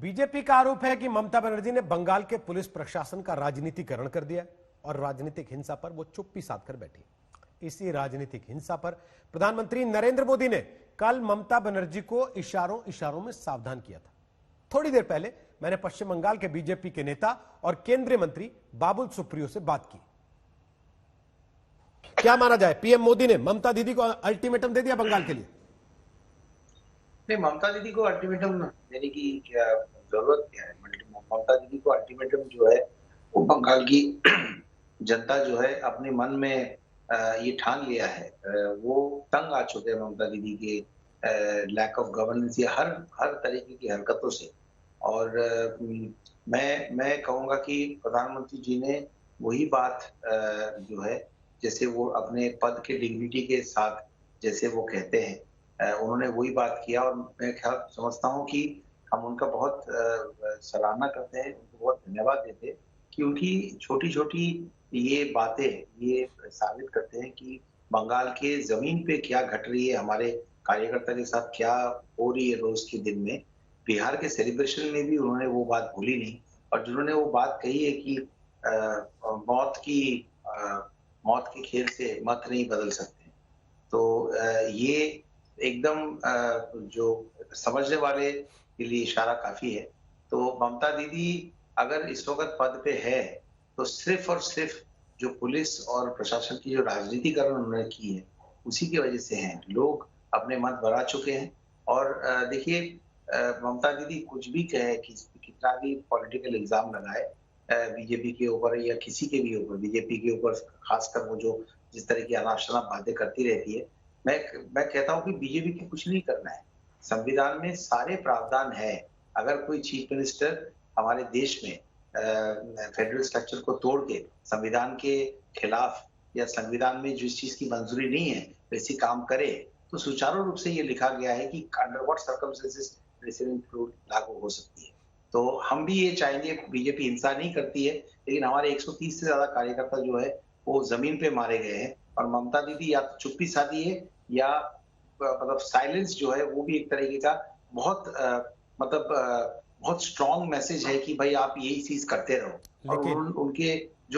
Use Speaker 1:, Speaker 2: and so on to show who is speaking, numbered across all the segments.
Speaker 1: BJP का आरोप है कि ममता बनर्जी ने बंगाल के पुलिस प्रशासन का राजनीतिकरण कर दिया और राजनीतिक हिंसा पर वो चुप्पी साध कर बैठी। इसी राजनीतिक हिंसा पर प्रधानमंत्री नरेंद्र मोदी ने कल ममता बनर्जी को इशारों इशारों में सावधान किया था। थोड़ी देर पहले मैंने पश्चिम बंगाल के बीजेपी के नेता और केंद्रीय मंत्री बाबुल सुप्रियो से बात की। क्या माना जाए, पीएम मोदी ने ममता दीदी को अल्टीमेटम दे दिया बंगाल के लिए?
Speaker 2: नहीं, ममता दीदी को अल्टीमेटम देने की क्या जरूरत क्या है? ममता दीदी को अल्टीमेटम जो है वो बंगाल की जनता जो है अपने मन में ये ठान लिया है। वो तंग आ चुके हैं ममता दीदी के लैक ऑफ गवर्नेंस या हर तरीके की हरकतों से। और मैं कहूंगा कि प्रधानमंत्री जी ने वही बात जो है, जैसे वो अपने पद के डिग्निटी के साथ जैसे वो कहते हैं, उन्होंने वही बात किया। और मैं ख्याल समझता हूँ कि हम उनका बहुत सराहना करते हैं, उनको बहुत धन्यवाद देते हैं कि उनकी छोटी छोटी ये बातें ये साबित करते हैं कि बंगाल के जमीन पे क्या घट रही है, हमारे कार्यकर्ता के साथ क्या हो रही है रोज के दिन में। बिहार के सेलिब्रेशन में भी उन्होंने वो बात भूली नहीं, और जिन्होंने वो बात कही है कि मौत के खेल से मत नहीं बदल सकते। तो ये एकदम जो समझने वाले के लिए इशारा काफी है। तो ममता दीदी अगर इस वक्त पद पे है तो सिर्फ और सिर्फ जो पुलिस और प्रशासन की जो राजनीतिकरण उन्होंने की है उसी की वजह से है। लोग अपने मत बढ़ा चुके हैं। और देखिए, ममता दीदी कुछ भी कहे, कितना भी पॉलिटिकल इल्जाम लगाए बीजेपी के ऊपर या किसी के भी ऊपर, बीजेपी के ऊपर खासकर, वो जो जिस तरह की अनाप शनाप बातें करती रहती है, मैं कहता हूँ कि बीजेपी को कुछ नहीं करना है। संविधान में सारे प्रावधान है। अगर कोई चीफ मिनिस्टर हमारे देश में फेडरल स्ट्रक्चर को तोड़ के संविधान के खिलाफ या संविधान में जिस चीज की मंजूरी नहीं है वैसी काम करे, तो सुचारू रूप से ये लिखा गया है कि under what circumstances president rule लागू हो सकती है। तो हम भी ये चाहेंगे, बीजेपी हिंसा नहीं करती है, लेकिन हमारे 130 से ज्यादा कार्यकर्ता जो है वो जमीन पे मारे गए हैं। और ममता दीदी या तो चुप्पी साधी है या मतलब साइलेंस जो है वो भी एक तरीके का बहुत स्ट्रॉन्ग मैसेज है कि भाई आप यही चीज करते रहो। और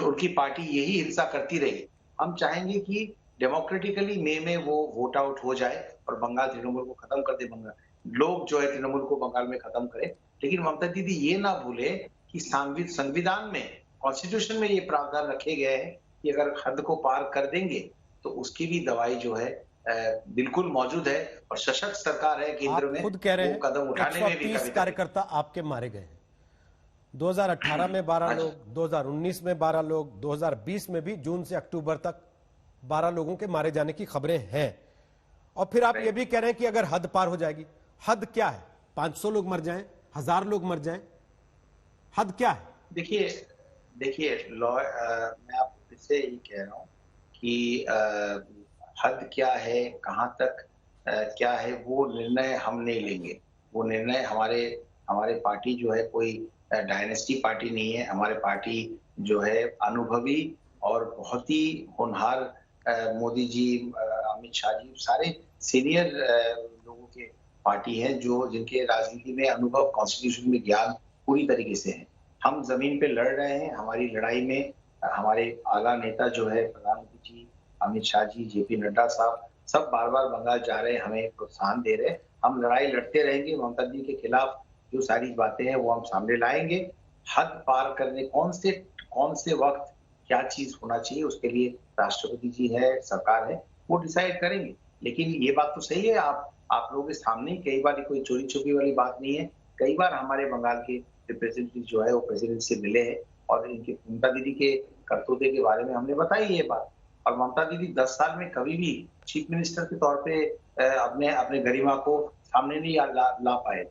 Speaker 2: उनकी पार्टी यही हिंसा करती रही। हम चाहेंगे कि डेमोक्रेटिकली मई में वो वोट आउट हो जाए और बंगाल तृणमूल को खत्म कर दे। बंगाल लोग जो है तृणमूल को बंगाल में खत्म करें। लेकिन ममता दीदी ये ना भूले कि संविधान में, कॉन्स्टिट्यूशन में ये प्रावधान रखे गए हैं कि अगर हद को पार कर देंगे तो उसकी भी दवाई जो है बिल्कुल मौजूद है। और सशक्त सरकार है केंद्र में,
Speaker 1: खुद कह रहे हैं
Speaker 2: कदम उठाने में भी
Speaker 1: 130 कार्यकर्ता आपके मारे गए हैं। 2018 में 12 लोग, 2019 में 12 लोग, 2020 में भी जून से अक्टूबर तक 12 लोगों के मारे जाने की खबरें हैं। और फिर आप ये भी कह रहे हैं कि अगर हद पार हो जाएगी। हद क्या है? 500 लोग मर जाएं, 1000 लोग मर जाएं, हद क्या है?
Speaker 2: देखिए मैं आपको फिर से ये कह रहा हूँ कि हद क्या है, कहाँ तक क्या है, वो निर्णय हम नहीं लेंगे। वो निर्णय हमारे पार्टी जो है कोई डायनेस्टी पार्टी नहीं है। हमारे पार्टी जो है अनुभवी और बहुत ही होनहार मोदी जी, अमित शाह जी, सारे सीनियर लोगों के पार्टी है जो जिनके राजनीति में अनुभव, कॉन्स्टिट्यूशन में ज्ञान पूरी तरीके से है। हम जमीन पे लड़ रहे हैं। हमारी लड़ाई में हमारे आला नेता जो है प्रधानमंत्री जी, अमित शाह जी, जेपी नड्डा साहब, सब बार बार बंगाल जा रहे हैं, हमें प्रोत्साहन दे रहे हैं। हम लड़ाई लड़ते रहेंगे। ममता जी के खिलाफ जो सारी बातें हैं वो हम सामने लाएंगे। हद पार करने कौन से वक्त क्या चीज होना चाहिए, उसके लिए राष्ट्रपति जी है, सरकार है, वो डिसाइड करेंगे। लेकिन ये बात तो सही है, आप लोगों के सामने कई बार कोई चोरी छुपी वाली बात नहीं है। कई बार हमारे बंगाल के रिप्रेजेंटेटिव जो है वो प्रेसिडेंट से मिले हैं और इनके ममता दीदी के करतूते के बारे में हमने बताई ये बात। और ममता दीदी 10 साल में कभी भी चीफ मिनिस्टर के तौर पे अपने गरिमा को सामने नहीं ला पाए।